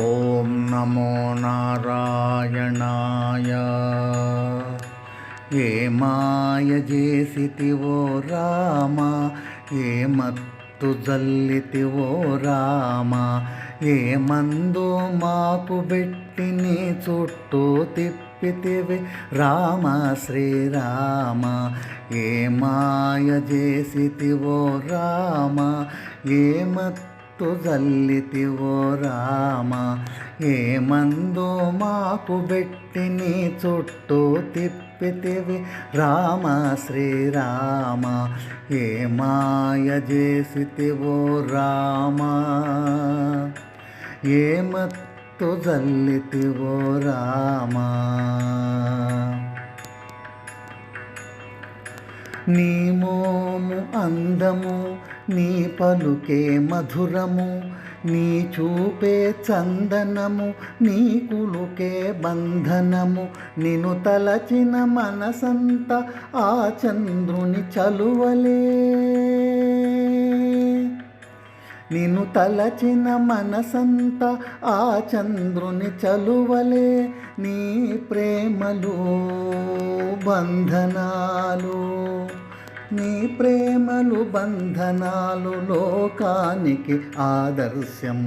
ఓం నమో నారాయణాయ. ఏ మాయ చేసితివో రామ, ఏ మత్తు జల్లితివో రామ, ఏ మందు మాకు పెట్టి నీ చుట్టూ తిప్పితివి రామ శ్రీరామ. ఏ మాయ చేసితివో రామ, ఏ మత్తు జల్లితివో రామ, ఏ మందు మాకు పెట్టి నీ చుట్టూ తిప్పితివి రామ శ్రీరామ. ఏ మాయ చేసితివో రామ, ఏ మత్తు జల్లితివో రామ. నీ మోము అందము, నీ పలుకే మధురము, నీ చూపే చందనము, నీ కులుకే బంధనము. నిన్ను తలచిన మనసంత ఆ చంద్రుని చలువలే, నిన్ను తలచిన మనసంత ఆ చంద్రుని చలువలే. నీ ప్రేమలు బంధనాలు, నీ ప్రేమలు బంధనాలు లోకానికి ఆదర్శం.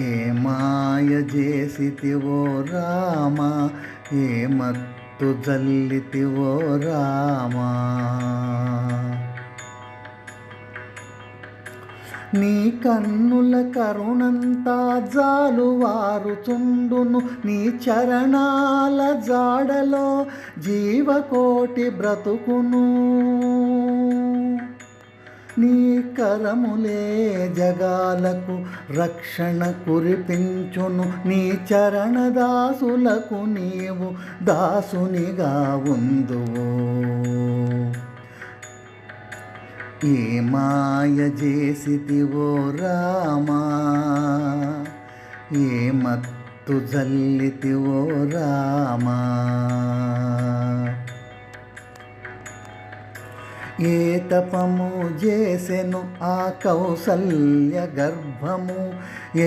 ఏ మాయ చేసితివో రామ, ఏ మత్తు జల్లితివో రామ. నీ కన్నుల కరుణంతా జాలువారుచుండును, నీ చరణాల జాడలో జీవకోటి బ్రతుకును. నీ కరములే జగాలకు రక్షణ కురిపించును, నీ చరణదాసులకు నీవు దాసునిగా ఉందువు. ఏ మాయ చేసితివో రామ, ఏ మత్తు జల్లితివో రామ. ఏ తపము చేసెను ఆ కౌసల్య గర్భము,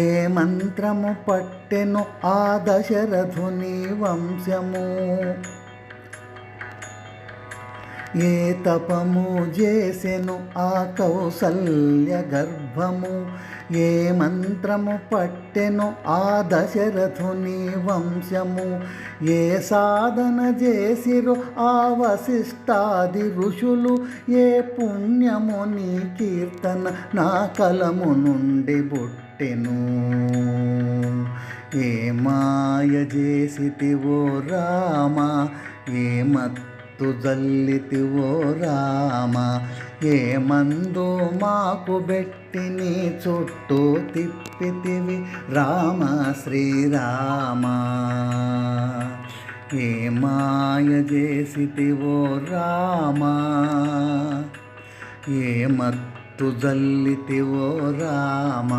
ఏ మంత్రము పట్టెను ఆ దశరథుని వంశము. ఏ తపము చేసెను ఆ కౌసల్య గర్భము, ఏ మంత్రము పట్టెను ఆ దశరథుని వంశము. ఏ సాధన చేసిరు ఆ వశిష్ఠాది ఋషులు, ఏ పుణ్యము నీ కీర్తన నా కలము నుండి బుట్టెను. ఏ మాయ చేసితివో రామ, ఏ మత్తు జల్లితివో రామ, ఏ మందు మాకు పెట్టి నీ చుట్టూ తిప్పితివి రామ శ్రీరామ. ఏ మాయ చేసితివో రామ, ఏ మత్తు జల్లితివో రామ.